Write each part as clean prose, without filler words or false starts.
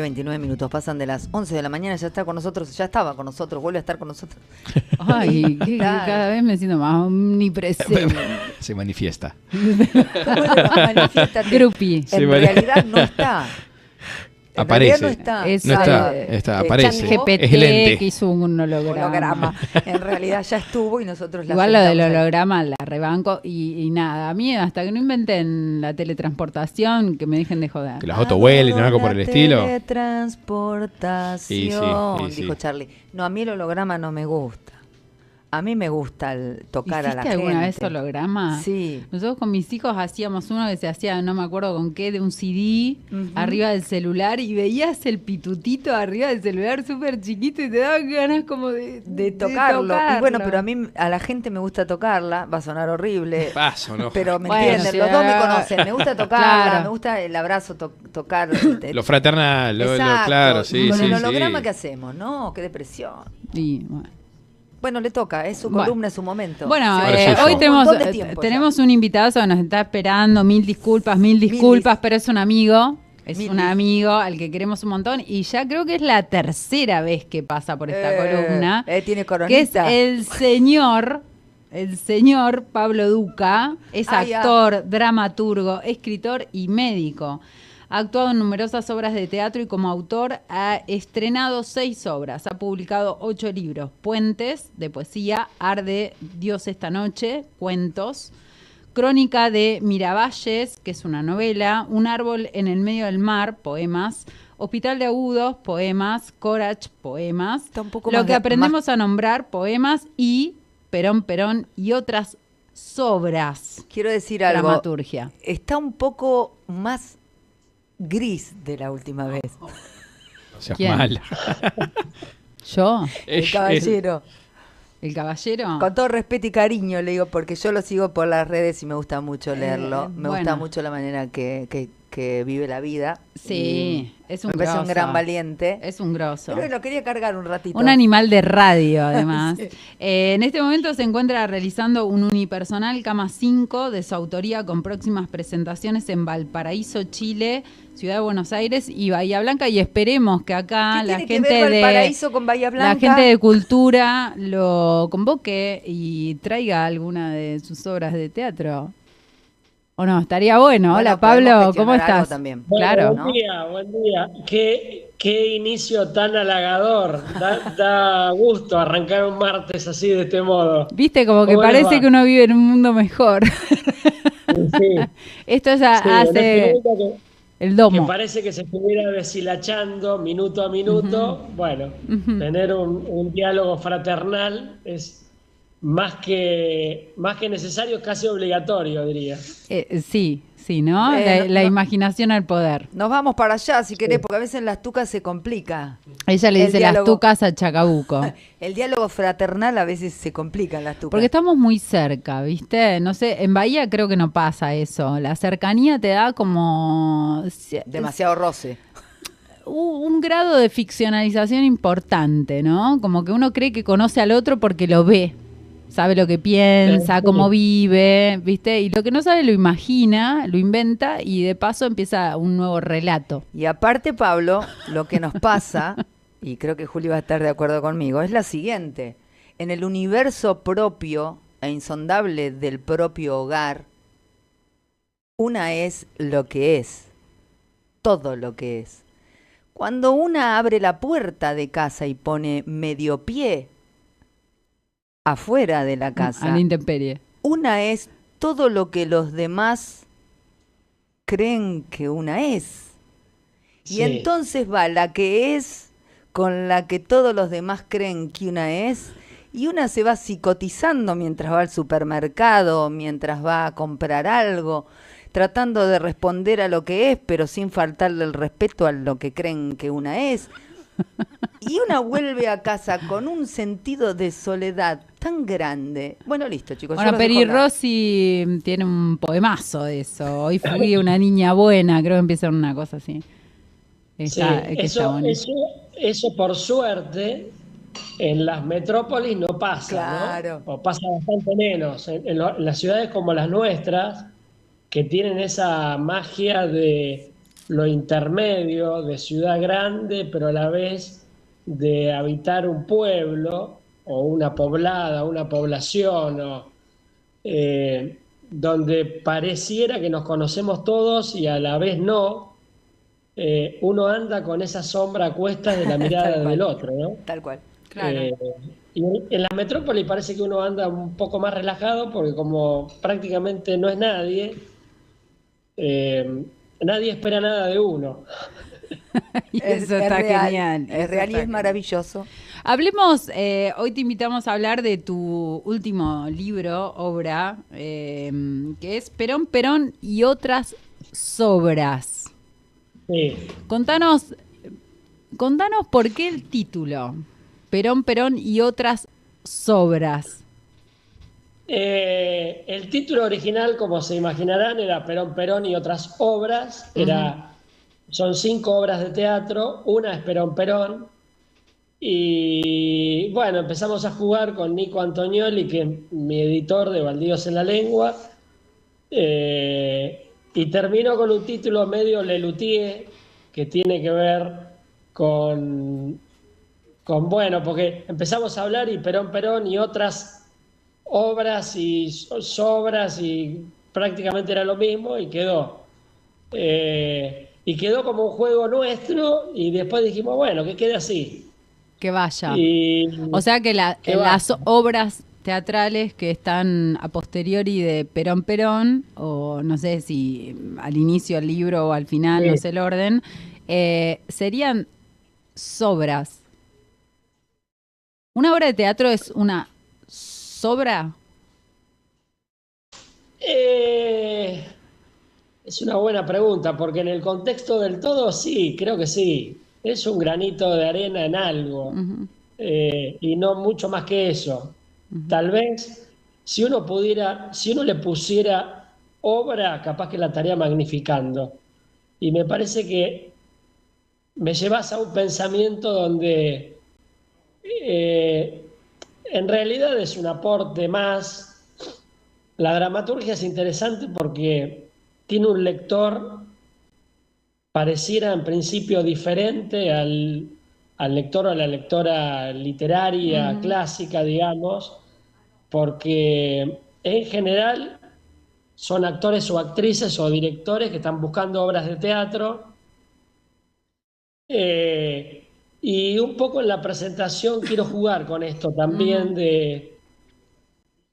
29 minutos pasan de las 11 de la mañana, ya está con nosotros, ya estaba con nosotros, vuelve a estar con nosotros. Ay, que cada vez me siento más omnipresente. Se manifiesta. Manifiéstate. Grupi. En realidad no está. En Aparece. realidad no está. Está, aparece. ChatGPT Es el ente. que hizo un holograma. En realidad ya estuvo y nosotros la Igual lo del sentamos ahí. holograma la rebanco y nada. A mí hasta que no inventen la teletransportación, que me dejen de joder. Que las autos vuelen o algo por el estilo. Teletransportación, Sí, sí. dijo Charlie. No, a mí el holograma no me gusta. A mí me gusta el tocar a la ¿Hiciste gente. alguna vez holograma? Sí. Nosotros con mis hijos hacíamos uno que se hacía, no me acuerdo con qué, de un CD arriba del celular y veías el pitutito arriba del celular súper chiquito y te daban ganas como de tocarlo. Y bueno, pero a mí, a la gente me gusta tocarla, va a sonar horrible. Paso, ¿no? Pero me Bueno, entienden, sí, los dos me conocen, me gusta tocarla, claro. me gusta el abrazo, tocar. Lo fraternal, Exacto. claro, sí, Con sí. el holograma, sí. ¿qué hacemos? No, qué depresión. Y, bueno. Bueno, le toca, es su Bueno. columna, es su momento. Bueno, Se Parece va hoy yo. un montón de tenemos, tiempo tenemos un invitado que nos está esperando. Mil disculpas, pero es un amigo. Es Mil un amigo al que queremos un montón. Y ya creo que es la tercera vez que pasa por esta columna. Tiene Que es coronita. el señor Pablo Duca. Es Ah, ya. actor, dramaturgo, escritor y médico. Ha actuado en numerosas obras de teatro y como autor ha estrenado 6 obras. Ha publicado 8 libros. Puentes de poesía, Arde Dios esta noche, cuentos. Crónica de Miravalles, que es una novela. Un árbol en el medio del mar, poemas. Hospital de Agudos, poemas. Corach, poemas. Está un poco Lo más que de- aprendemos a nombrar, poemas. Y Perón y otras sobras. Quiero decir algo. Dramaturgia. Está un poco más gris de la última vez. No seas ¿Quién? mala. ¿Yo? El caballero. ¿El caballero? Con todo respeto y cariño le digo, porque yo lo sigo por las redes y me gusta mucho leerlo. Me bueno. gusta mucho la manera que vive la vida. Sí, es un Me parece un grosso. gran valiente. Es un grosso. Pero lo quería cargar un ratito. Un animal de radio, además. Sí. En este momento se encuentra realizando un unipersonal Cama 5 de su autoría con próximas presentaciones en Valparaíso, Chile, Ciudad de Buenos Aires y Bahía Blanca. Y esperemos que acá ¿Qué la tiene que gente ver de Valparaíso con Bahía Blanca? la gente de cultura lo convoque y traiga alguna de sus obras de teatro. ¿O no? Estaría bueno. Bueno, Hola, podemos Pablo, gestionar ¿cómo algo estás? también. Claro. ¿no? Buen día. Qué inicio tan halagador. Da gusto arrancar un martes así de este modo. Viste, como que ¿Cómo les parece va? que uno vive en un mundo mejor. Sí, Esto ya sí, en hace este momento el que domo. parece que se estuviera deshilachando minuto a minuto. Bueno, tener un diálogo fraternal es más que necesario, casi obligatorio, diría. Sí, ¿no? La no. imaginación al poder. Nos vamos para allá si querés, porque a veces en las tucas se complica. Ella le El dice las diálogo. tucas a Chacabuco. El diálogo fraternal a veces se complica en las tucas. Porque estamos muy cerca, ¿viste? No sé, en Bahía creo que no pasa eso. La cercanía te da como Demasiado roce. un grado de ficcionalización importante, ¿no? Como que uno cree que conoce al otro porque lo ve. Sabe lo que piensa, Sí. cómo vive, ¿viste? Y lo que no sabe lo imagina, lo inventa y de paso empieza un nuevo relato. Y aparte, Pablo, lo que nos pasa, y creo que Juli va a estar de acuerdo conmigo, es la siguiente. En el universo propio e insondable del propio hogar, una es lo que es, todo lo que es. Cuando una abre la puerta de casa y pone medio pie afuera de la A casa, la intemperie. una es todo lo que los demás creen que una es. Y Sí. entonces va la que es con la que todos los demás creen que una es, y una se va psicotizando mientras va al supermercado, mientras va a comprar algo, tratando de responder a lo que es, pero sin faltarle el respeto a lo que creen que una es. Y una vuelve a casa con un sentido de soledad tan grande. Bueno, listo, chicos. yo Bueno, los dejo Peri hablar. Rossi tiene un poemazo de eso. Hoy fui una niña buena, creo que empieza una cosa así. Sí, Que está bonito. eso por suerte en las metrópolis no pasa, Claro. ¿no? O pasa bastante menos. En las ciudades como las nuestras, que tienen esa magia de lo intermedio de ciudad grande, pero a la vez de habitar un pueblo o una poblada, una población, donde pareciera que nos conocemos todos y a la vez no. Uno anda con esa sombra a cuestas de la Tal mirada cual, del otro, ¿no? tal cual. Claro. Y en la metrópoli parece que uno anda un poco más relajado porque como prácticamente no es nadie, nadie espera nada de uno. Y eso está real, genial. es eso real y está es maravilloso. Hablemos, hoy te invitamos a hablar de tu último libro, obra, que es Perón, Perón y otras sobras. Sí. Contanos por qué el título, Perón, Perón y otras sobras. El título original, como se imaginarán, era Perón, Perón y otras obras. Son 5 obras de teatro, una es Perón, Perón. Y bueno, empezamos a jugar con Nico Antonioli, que es mi editor de Baldíos en la Lengua, y terminó con un título medio Lelutier, que tiene que ver bueno, porque empezamos a hablar y Perón, Perón y otras obras y sobras y prácticamente era lo mismo y quedó. Y quedó como un juego nuestro y después dijimos, bueno, que quede así. Que vaya. Y O sea que que las vaya. obras teatrales que están a posteriori de Perón Perón, o no sé si al inicio del libro o al final, no Sí. sé el orden, serían sobras. ¿Una obra de teatro es una sobra? Eh, es una buena pregunta, porque en el contexto del todo sí, creo que sí. Es un granito de arena en algo, Ujú, y no mucho más que eso. ujú. Tal vez si uno le pusiera obra, capaz que la estaría magnificando. Y me parece que me llevas a un pensamiento donde eh, en realidad es un aporte más. La dramaturgia es interesante porque tiene un lector, pareciera en principio diferente al lector o a la lectora literaria Ujú. clásica, digamos, porque en general son actores o actrices o directores que están buscando obras de teatro. eh, y un poco en la presentación quiero jugar con esto también Ujú. de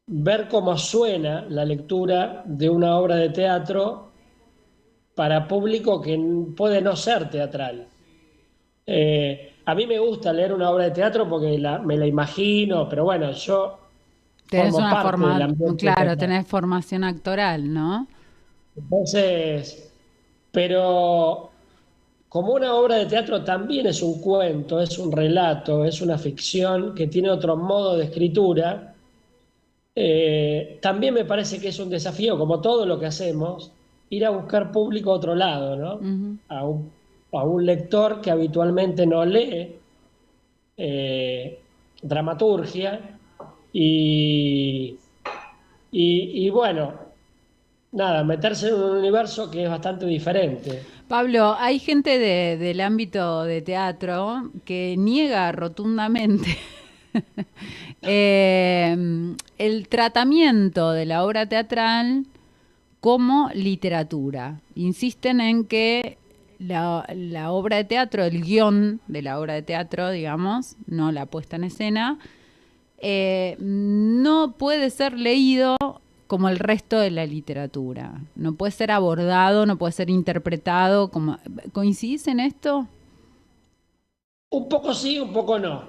ver cómo suena la lectura de una obra de teatro para público que puede no ser teatral. A mí me gusta leer una obra de teatro porque me la imagino, pero bueno, yo Tenés formo una parte del forma, ambiente claro, teatral. tenés formación actoral, ¿no? Entonces, pero como una obra de teatro también es un cuento, es un relato, es una ficción que tiene otro modo de escritura. También me parece que es un desafío, como todo lo que hacemos, ir a buscar público a otro lado, ¿no? Ujú. A un lector que habitualmente no lee eh, dramaturgia y, y bueno, nada, meterse en un universo que es bastante diferente. Pablo, hay gente del ámbito de teatro que niega rotundamente el tratamiento de la obra teatral como literatura. Insisten en que la obra de teatro, el guión de la obra de teatro, digamos, no la puesta en escena, no puede ser leído como el resto de la literatura. No puede ser abordado, no puede ser interpretado. ¿Coincidís en esto? Un poco sí, un poco no.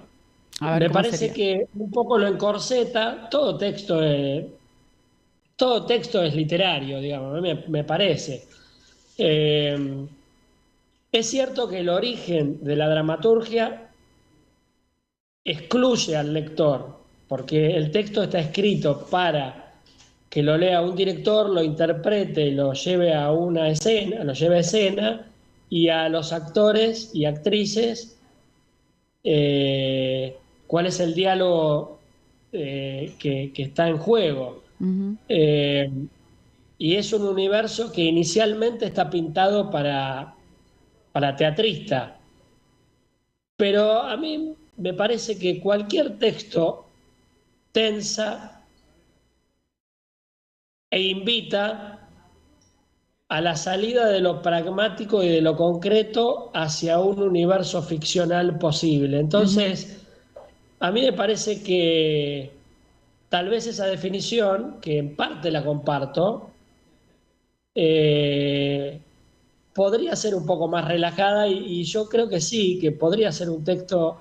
A ver, Me ¿cómo parece sería? que un poco lo encorseta, todo texto es literario, digamos, me parece. Eh, es cierto que el origen de la dramaturgia excluye al lector, porque el texto está escrito para que lo lea un director, lo interprete, lo lleve a una escena, lo lleve a escena, y a los actores y actrices, cuál es el diálogo que está en juego. Ujú. Eh, y es un universo que inicialmente está pintado para teatrista. Pero a mí me parece que cualquier texto tensa e invita a la salida de lo pragmático y de lo concreto hacia un universo ficcional posible. Entonces, a mí me parece que tal vez esa definición, que en parte la comparto, podría ser un poco más relajada y yo creo que sí, que podría ser un texto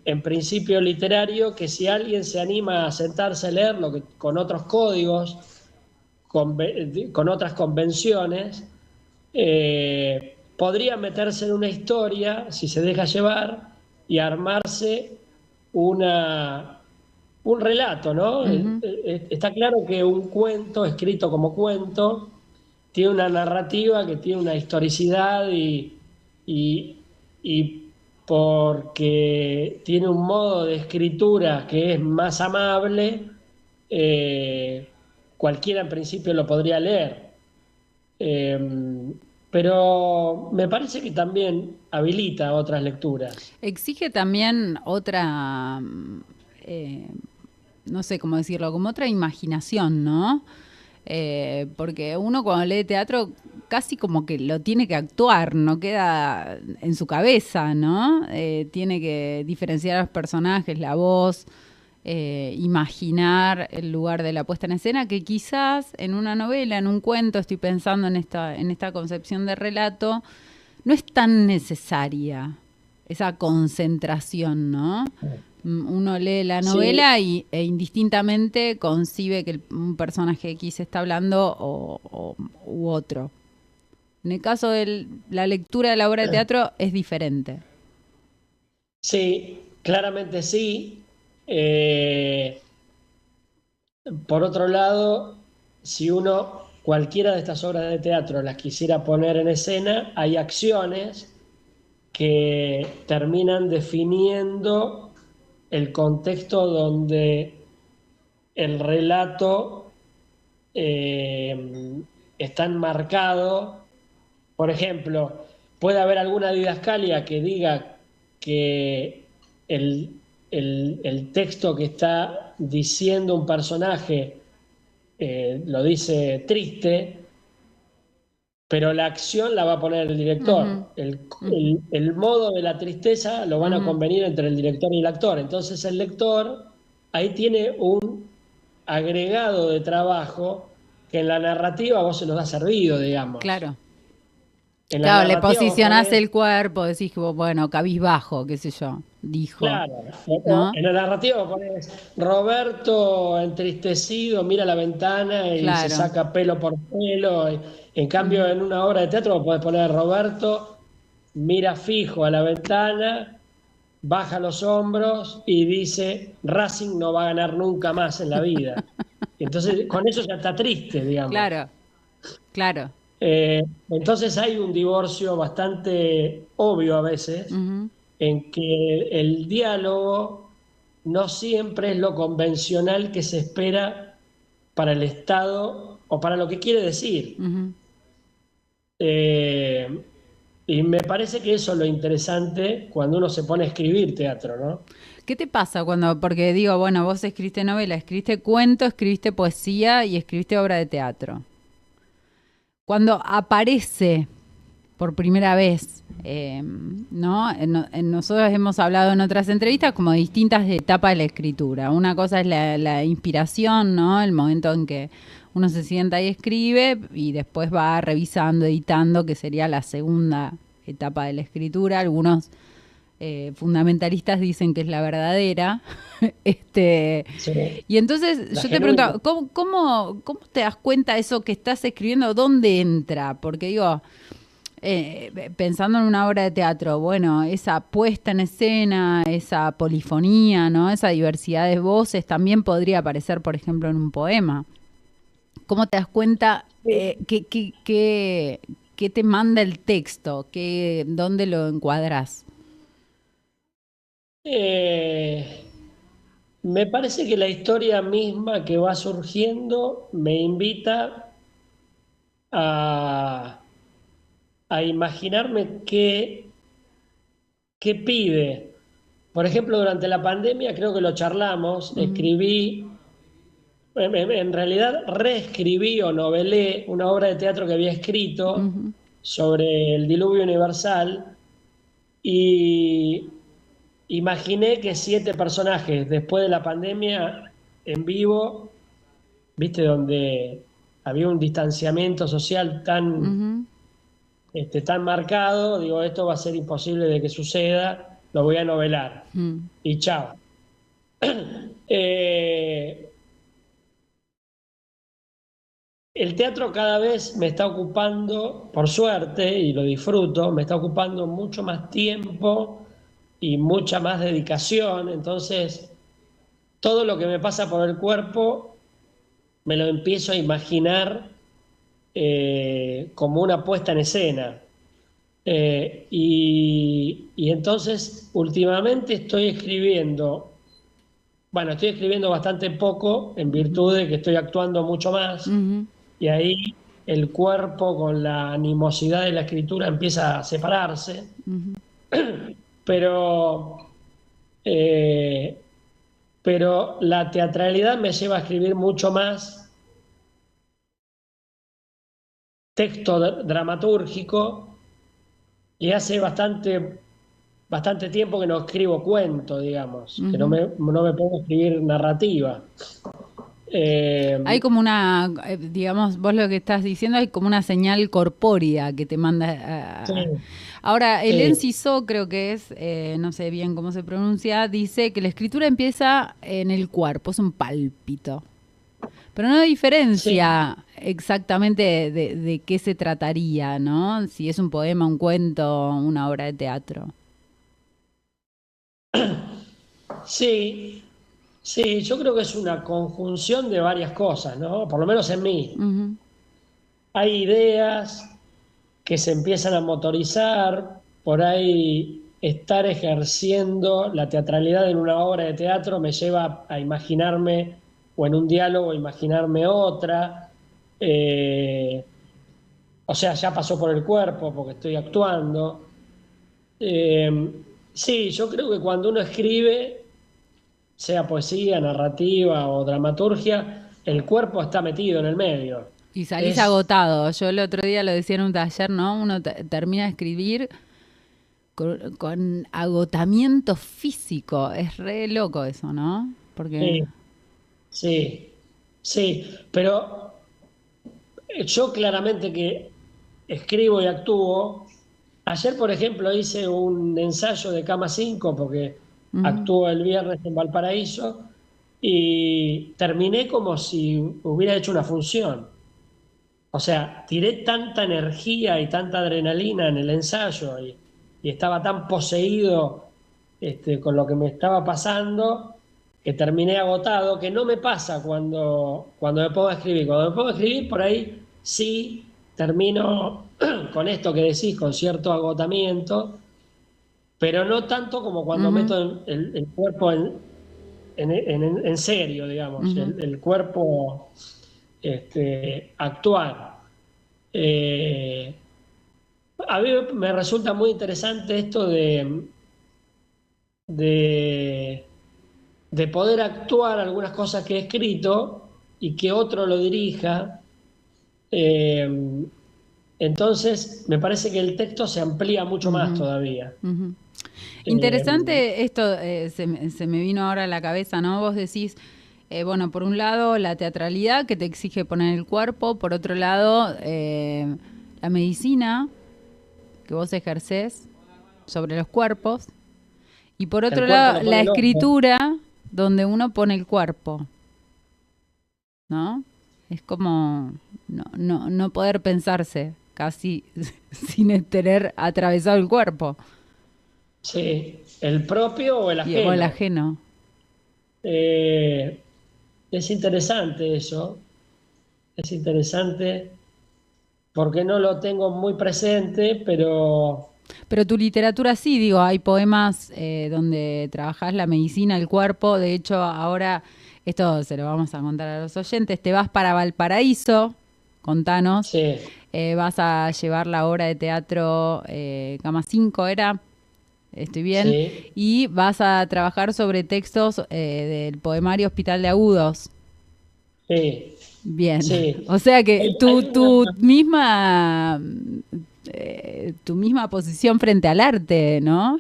en principio literario que si alguien se anima a sentarse a leerlo con otros códigos, con otras convenciones, podría meterse en una historia, si se deja llevar, y armarse un relato, ¿no? Está claro que un cuento escrito como cuento tiene una narrativa que tiene una historicidad y, y porque tiene un modo de escritura que es más amable, cualquiera en principio lo podría leer. Pero me parece que también habilita otras lecturas. Exige también otra, eh, no sé cómo decirlo, como otra imaginación, ¿no? Porque uno cuando lee teatro casi como que lo tiene que actuar, no queda en su cabeza, ¿no? Tiene que diferenciar a los personajes, la voz, imaginar el lugar de la puesta en escena, que quizás en una novela, en un cuento, estoy pensando en esta concepción de relato, no es tan necesaria esa concentración, ¿no? Uno lee la novela Sí, e indistintamente concibe que un personaje X está hablando u otro. En el caso de la lectura de la obra de teatro es diferente. sí, claramente sí. Eh, por otro lado, si uno cualquiera de estas obras de teatro las quisiera poner en escena, hay acciones que terminan definiendo el contexto donde el relato está enmarcado. Por ejemplo, puede haber alguna didascalia que diga que el, el texto que está diciendo un personaje lo dice triste, pero la acción la va a poner el Ujú, director. ujú, El modo de la tristeza lo van a ujú. convenir entre el director y el actor. Entonces el lector ahí tiene un agregado de trabajo que en la narrativa vos se nos da servido, digamos. Claro. En la Claro, le narrativa vos posicionás ponés, el cuerpo, decís, bueno, cabizbajo, qué sé yo, dijo, claro, ¿no? en la narrativa vos ponés Roberto entristecido, mira la ventana y se Claro. saca pelo por pelo. En cambio, Ujú. en una obra de teatro vos podés poner Roberto mira fijo a la ventana, baja los hombros y dice, Racing no va a ganar nunca más en la vida. Entonces, con eso ya está triste, digamos. Claro, claro. Entonces hay un divorcio bastante obvio a veces Ujú, en que el diálogo no siempre es lo convencional que se espera para el Estado o para lo que quiere decir. ujú. Eh, y me parece que eso es lo interesante cuando uno se pone a escribir teatro, ¿no? ¿Qué te pasa cuando, porque digo, bueno, vos escribiste novela, escribiste cuento, escribiste poesía y escribiste obra de teatro? Cuando aparece por primera vez, ¿no? Nosotros hemos hablado en otras entrevistas como distintas etapas de la escritura. Una cosa es la inspiración, ¿no? El momento en que uno se sienta y escribe y después va revisando, editando, que sería la segunda etapa de la escritura. Algunos fundamentalistas dicen que es la verdadera. Sí, Y entonces la yo te genuina. pregunto, ¿cómo te das cuenta eso que estás escribiendo? ¿Dónde entra? Porque digo, pensando en una obra de teatro, bueno, esa puesta en escena, esa polifonía, ¿no? Esa diversidad de voces también podría aparecer, por ejemplo, en un poema. ¿Cómo te das cuenta Sí. qué te manda el texto? ¿Dónde lo encuadras? Eh, Me parece que la historia misma que va surgiendo me invita a, a imaginarme qué pide. Por ejemplo, durante la pandemia, creo que lo charlamos, escribí, en realidad reescribí o novelé una obra de teatro que había escrito sobre el diluvio universal y imaginé que 7 personajes después de la pandemia en vivo, viste, donde había un distanciamiento social tan marcado, digo, esto va a ser imposible de que suceda, lo voy a novelar. Y chao. El teatro cada vez me está ocupando, por suerte, y lo disfruto, me está ocupando mucho más tiempo y mucha más dedicación. Entonces, todo lo que me pasa por el cuerpo me lo empiezo a imaginar como una puesta en escena. Y entonces, últimamente estoy escribiendo bastante poco en virtud de que estoy actuando mucho más. Y ahí el cuerpo con la animosidad de la escritura empieza a separarse. Pero, pero la teatralidad me lleva a escribir mucho más texto dramatúrgico y hace bastante tiempo que no escribo cuento, digamos, que no me pongo a escribir narrativa. Hay como una, digamos, vos lo que estás diciendo, hay como una señal corpórea que te manda. Sí. Ahora, el Enciso, creo que es, no sé bien cómo se pronuncia, dice que la escritura empieza en el cuerpo, es un pálpito. Pero no diferencia exactamente de qué se trataría, ¿no? Si es un poema, un cuento, una obra de teatro. Sí, yo creo que es una conjunción de varias cosas, ¿no? Por lo menos en mí. Hay ideas que se empiezan a motorizar, por ahí estar ejerciendo la teatralidad en una obra de teatro me lleva a imaginarme, o en un diálogo, imaginarme otra. O sea, ya pasó por el cuerpo porque estoy actuando. Sí, yo creo que cuando uno escribe, sea poesía, narrativa o dramaturgia, el cuerpo está metido en el medio. Y salís agotado. Yo el otro día lo decía en un taller, ¿no? Uno termina de escribir con agotamiento físico. Es re loco eso, ¿no? Porque... Sí, pero yo claramente que escribo y actúo. Ayer, por ejemplo, hice un ensayo de Cama 5 porque actúo el viernes en Valparaíso y terminé como si hubiera hecho una función. O sea, tiré tanta energía y tanta adrenalina en el ensayo y estaba tan poseído con lo que me estaba pasando que terminé agotado, que no me pasa cuando me pongo a escribir. Cuando me pongo a escribir, por ahí sí termino con esto que decís, con cierto agotamiento, pero no tanto como cuando meto el cuerpo en serio, digamos, el cuerpo actuar. A mí me resulta muy interesante esto de poder actuar algunas cosas que he escrito y que otro lo dirija. Entonces, me parece que el texto se amplía mucho más todavía. Interesante esto, se me vino ahora a la cabeza, ¿no? Vos decís, bueno, por un lado la teatralidad que te exige poner el cuerpo, por otro lado la medicina que vos ejercés sobre los cuerpos, y por otro lado la escritura donde uno pone el cuerpo, ¿no? Es como no poder pensarse casi sin tener atravesado el cuerpo. Sí, ¿el propio o el ajeno? O el ajeno. Es interesante eso, es interesante porque no lo tengo muy presente, pero... Pero tu literatura sí, digo, hay poemas donde trabajás la medicina, el cuerpo. De hecho, ahora, esto se lo vamos a contar a los oyentes, te vas para Valparaíso Contanos. Sí, Vas a llevar la obra de teatro Cama 5, ¿era? Estoy bien. sí, Y vas a trabajar sobre textos del poemario Hospital de Agudos. sí, Bien. sí. O sea que Hay tu misma posición frente al arte, ¿no?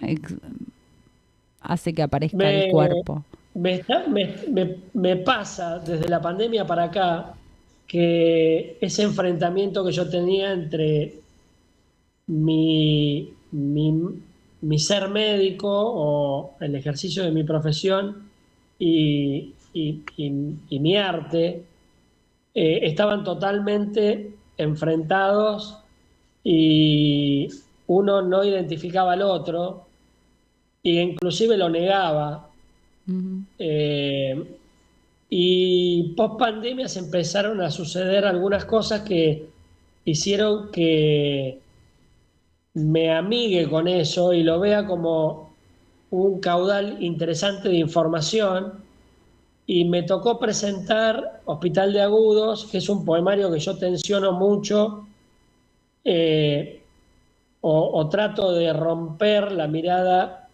Hace que aparezca el me, cuerpo. me pasa desde la pandemia para acá que ese enfrentamiento que yo tenía entre mi, mi, mi ser médico o el ejercicio de mi profesión y mi arte estaban totalmente enfrentados y uno no identificaba al otro e inclusive lo negaba. Ujú. eh, y post pandemia se empezaron a suceder algunas cosas que hicieron que me amigue con eso y lo vea como un caudal interesante de información. Y me tocó presentar Hospital de Agudos, que es un poemario que yo tensiono mucho, eh, o trato de romper la mirada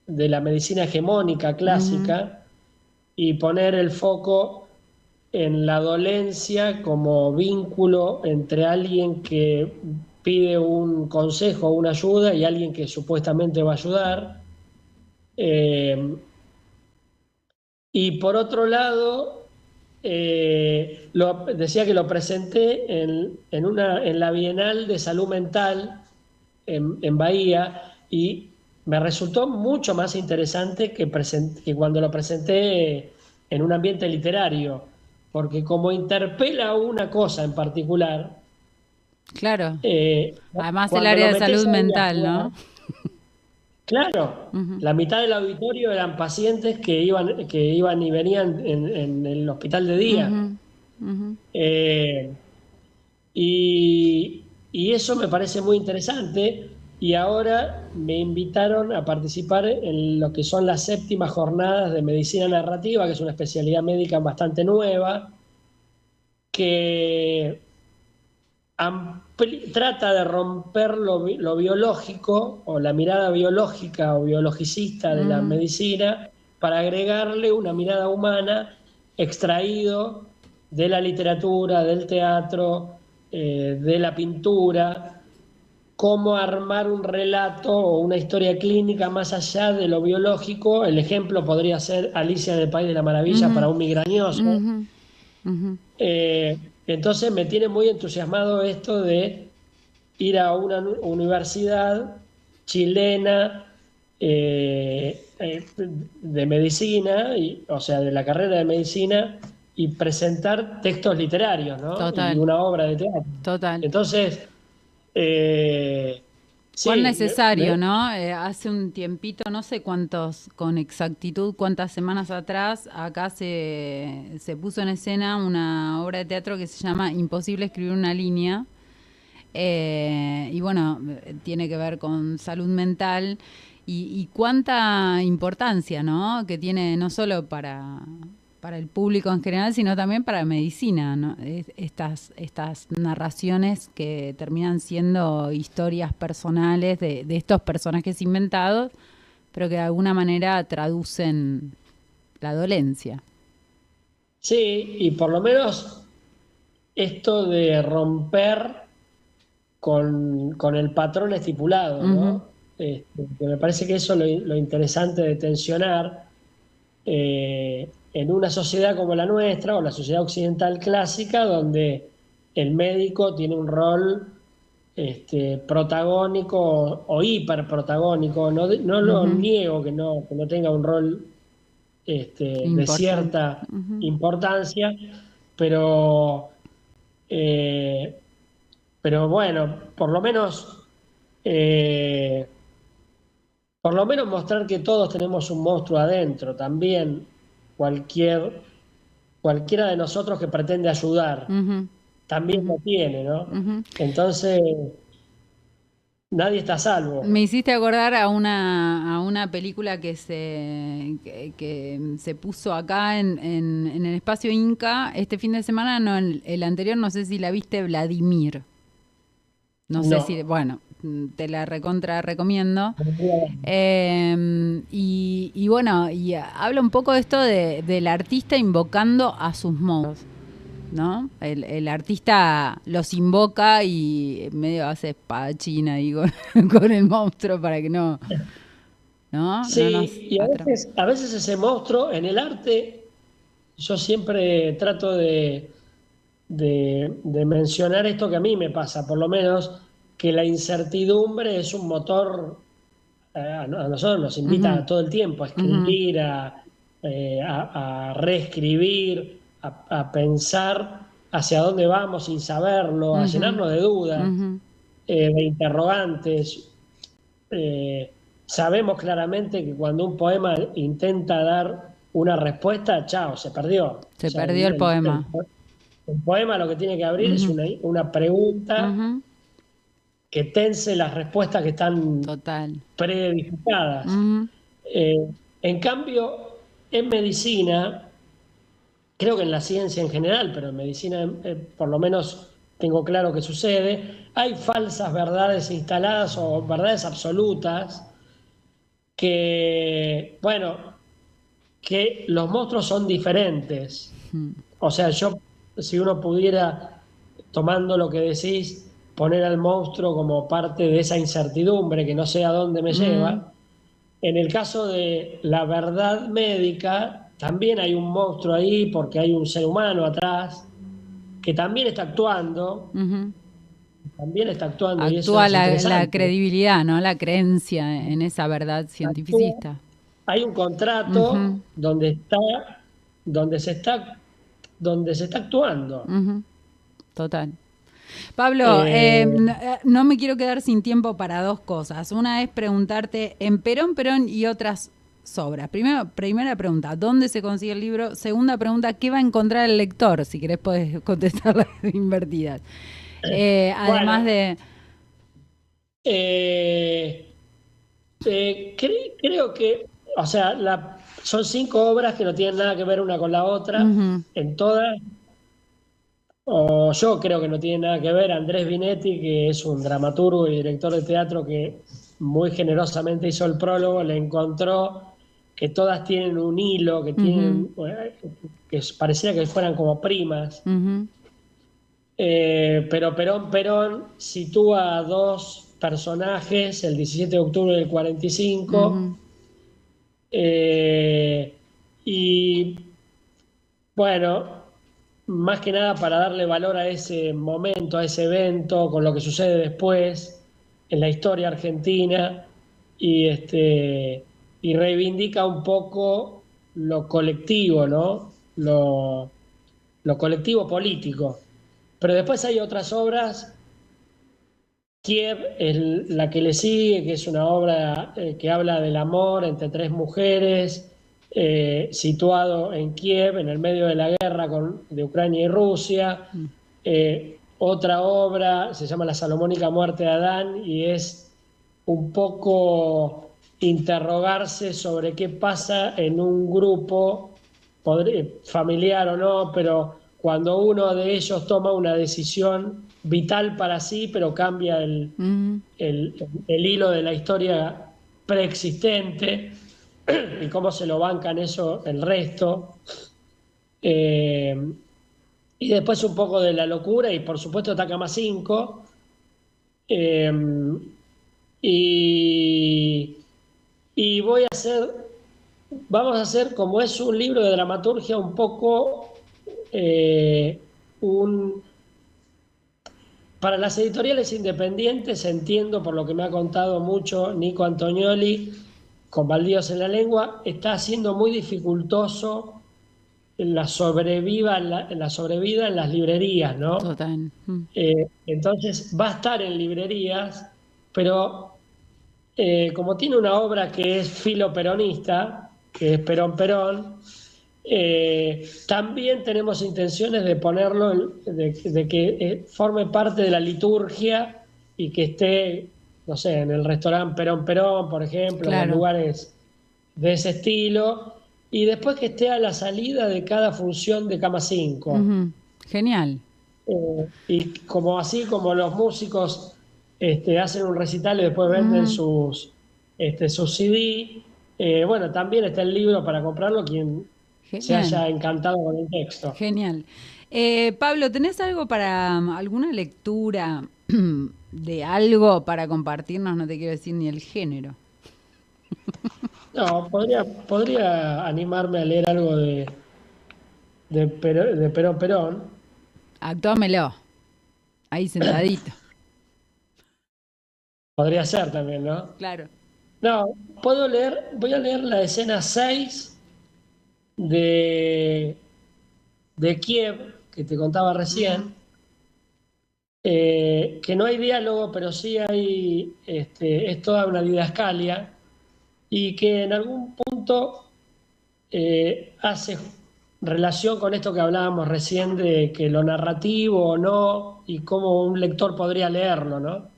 de la medicina hegemónica Ujú. clásica y poner el foco en la dolencia como vínculo entre alguien que pide un consejo o una ayuda y alguien que supuestamente va a ayudar. Eh, y por otro lado, decía que lo presenté en la Bienal de Salud Mental en Bahía y me resultó mucho más interesante que cuando lo presenté en un ambiente literario, porque como interpela una cosa en particular, Claro. eh, Además el cuando área lo de metes salud ahí a mental, jugar, ¿no? claro, Ujú. la mitad del auditorio eran pacientes que iban y venían en el hospital de día. Ujú. Ujú. Eh, y eso me parece muy interesante. Y ahora me invitaron a participar en lo que son las séptimas jornadas de medicina narrativa, que es una especialidad médica bastante nueva, que trata de romper lo biológico o la mirada biológica o biologicista de la Ujú. medicina para agregarle una mirada humana extraído de la literatura, del teatro, de la pintura, cómo armar un relato o una historia clínica más allá de lo biológico. El ejemplo podría ser Alicia en el País de la Maravilla Ujú. para un migrañoso. Ujú. Ujú. Entonces me tiene muy entusiasmado esto de ir a una universidad chilena de medicina, o sea, de la carrera de medicina, y presentar textos literarios, ¿no? Y Total, una obra de teatro. total. Entonces, Cuán sí, necesario, ¿no? Hace un tiempito, no sé cuántos, con exactitud, cuántas semanas atrás, acá se puso en escena una obra de teatro que se llama Imposible escribir una línea. Y bueno, tiene que ver con salud mental y cuánta importancia, ¿no? Que tiene no solo para el público en general, sino también para la medicina, ¿no? Estas narraciones que terminan siendo historias personales de estos personajes inventados, pero que de alguna manera traducen la dolencia. sí, y por lo menos esto de romper con el patrón estipulado, Ujú. ¿no? Que me parece que eso es lo interesante de tensionar en una sociedad como la nuestra o la sociedad occidental clásica, donde el médico tiene un rol protagónico o hiperprotagónico. No, no lo Ujú. niego que no tenga un rol de Importante. cierta Ujú. importancia, pero eh, pero bueno, eh, por lo menos mostrar que todos tenemos un monstruo adentro, también cualquiera de nosotros que pretende ayudar, Ujú. también Ujú. lo tiene, ¿no? Ujú. Entonces, nadie está a salvo. Me hiciste acordar a una película que se puso acá en el espacio Inca este fin de semana, no, el anterior, no sé si la viste, Vladimir. No sé si, bueno, te la recontra recomiendo. Y bueno, y habla un poco de esto del artista invocando a sus monstruos, ¿no? El artista los invoca y medio hace espadachín ahí con el monstruo para que no. Sí, y a veces ese monstruo en el arte, yo siempre trato de mencionar esto que a mí me pasa, por lo menos, que la incertidumbre es un motor, a nosotros nos invita todo el tiempo a escribir, a reescribir, a pensar hacia dónde vamos sin saberlo, a llenarnos de dudas, de interrogantes. Sabemos claramente que cuando un poema intenta dar una respuesta, chao, se perdió. Se perdió el poema. El poema lo que tiene que abrir es una pregunta que tense las respuestas que están preedificadas. En cambio, en medicina, creo que en la ciencia en general, pero en medicina por lo menos tengo claro que sucede, hay falsas verdades instaladas o verdades absolutas que, bueno, que los monstruos son diferentes. O sea, si uno pudiera, tomando lo que decís, poner al monstruo como parte de esa incertidumbre que no sé a dónde me lleva, en el caso de la verdad médica, también hay un monstruo ahí porque hay un ser humano atrás que también está actuando. También está actuando. Y eso actúa es la credibilidad, ¿no? La creencia en esa verdad cientificista. Hay un contrato donde se está actuando. Total. Pablo, no me quiero quedar sin tiempo para dos cosas. Una es preguntarte en Perón, Perón y otras obras. Primera pregunta, ¿dónde se consigue el libro? Segunda pregunta, ¿qué va a encontrar el lector? Si querés podés contestar las invertidas. Además bueno, creo que, o sea, son 5 obras que no tienen nada que ver una con la otra, en todas, o yo creo que no tienen nada que ver. Andrés Binetti, que es un dramaturgo y director de teatro que muy generosamente hizo el prólogo, le encontró que todas tienen un hilo, que tienen, que parecía que fueran como primas. Pero Perón sitúa a 2 personajes, el 17 de octubre del 45, y bueno, más que nada para darle valor a ese momento, a ese evento, con lo que sucede después en la historia argentina, y reivindica un poco lo colectivo, ¿no? Lo colectivo político. Pero después hay otras obras. Kiev es la que le sigue, que es una obra que habla del amor entre 3 mujeres, situado en Kiev, en el medio de la guerra de Ucrania y Rusia. Otra obra se llama La Salomónica Muerte de Adán y es un poco interrogarse sobre qué pasa en un grupo, familiar o no, pero cuando uno de ellos toma una decisión vital para sí, pero cambia el hilo de la historia preexistente y cómo se lo bancan eso el resto. Y después un poco de la locura y por supuesto Takama 5. Y vamos a hacer, como es un libro de dramaturgia, un poco para las editoriales independientes, entiendo por lo que me ha contado mucho Nico Antonioli, con Baldíos en la lengua, está haciendo muy dificultoso la sobrevida en las librerías, ¿no? Total. Entonces va a estar en librerías, pero como tiene una obra que es filoperonista, que es Perón Perón, también tenemos intenciones de ponerlo, de que forme parte de la liturgia y que esté no sé, en el restaurante Perón Perón, por ejemplo, en Claro. los lugares de ese estilo, y después que esté a la salida de cada función de Cama 5. Ujú. Genial. Y como así como los músicos hacen un recital y después venden sus CD, bueno, también está el libro para comprarlo quien se Genial. haya encantado con el texto. Genial. Pablo, ¿tenés algo para alguna lectura de algo para compartirnos? No te quiero decir ni el género. No, podría animarme a leer algo de Perón Perón. Actuámelo. Ahí sentadito. Podría ser también, ¿no? Claro. No, voy a leer la escena 6 de, de Kiev, que te contaba recién, que no hay diálogo, pero sí es toda una didascalia, y que en algún punto hace relación con esto que hablábamos recién de que lo narrativo o no, y cómo un lector podría leerlo, ¿no?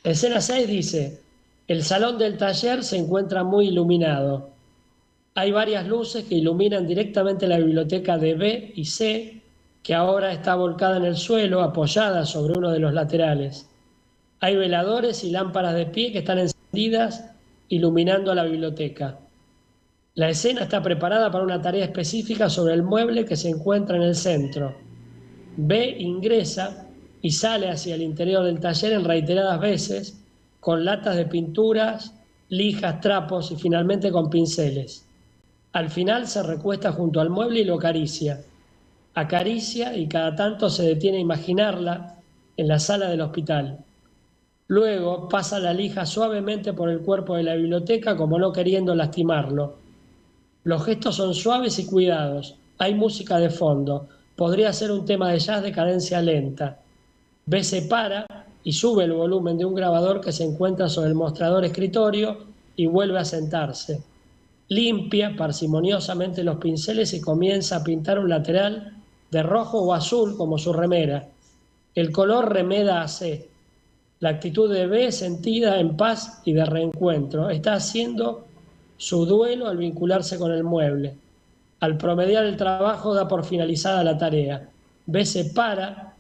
La escena 6 dice: el salón del taller se encuentra muy iluminado. Hay varias luces que iluminan directamente la biblioteca de B y C, que ahora está volcada en el suelo, apoyada sobre uno de los laterales. Hay veladores y lámparas de pie que están encendidas, iluminando la biblioteca. La escena está preparada para una tarea específica sobre el mueble que se encuentra en el centro. B ingresa y sale hacia el interior del taller en reiteradas veces, con latas de pinturas, lijas, trapos y finalmente con pinceles. Al final se recuesta junto al mueble y lo acaricia. Acaricia y cada tanto se detiene a imaginarla en la sala del hospital. Luego pasa la lija suavemente por el cuerpo de la biblioteca como no queriendo lastimarlo. Los gestos son suaves y cuidados. Hay música de fondo. Podría ser un tema de jazz de cadencia lenta. B se para y sube el volumen de un grabador que se encuentra sobre el mostrador escritorio y vuelve a sentarse. Limpia parsimoniosamente los pinceles y comienza a pintar un lateral de rojo o azul como su remera. El color remeda a C. La actitud de B es sentida en paz y de reencuentro. Está haciendo su duelo al vincularse con el mueble. Al promediar el trabajo da por finalizada la tarea. B se para,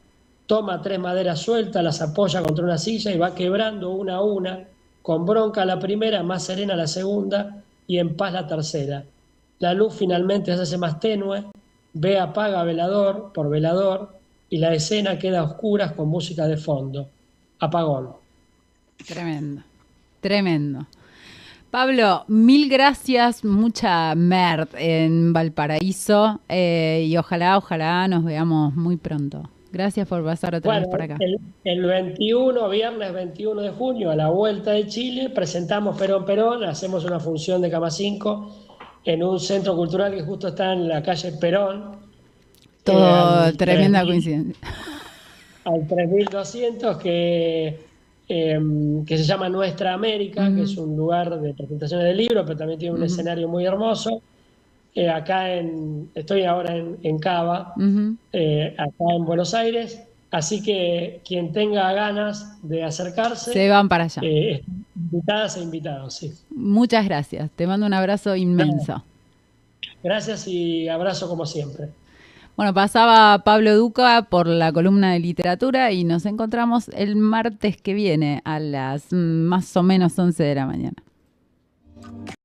toma 3 maderas sueltas, las apoya contra una silla y va quebrando una a una, con bronca la primera, más serena la segunda y en paz la tercera. La luz finalmente se hace más tenue, B apaga velador por velador y la escena queda a oscuras con música de fondo. Apagón. Tremendo. Tremendo. Pablo, mil gracias, mucha merd en Valparaíso y ojalá nos veamos muy pronto. Gracias por pasar otra vez por acá. El viernes 21 de junio, a la vuelta de Chile, presentamos Perón Perón, hacemos una función de Cama 5 en un centro cultural que justo está en la calle Perón. Todo tremenda coincidencia. Al 3200 que se llama Nuestra América, que es un lugar de presentaciones de libros, pero también tiene un escenario muy hermoso. Estoy ahora en Cava, acá en Buenos Aires, así que quien tenga ganas de acercarse, se van para allá. Invitadas e invitados, sí. Muchas gracias, te mando un abrazo inmenso. Gracias y abrazo como siempre. Bueno, pasaba Pablo Duca por la columna de literatura y nos encontramos el martes que viene a las más o menos 11 de la mañana.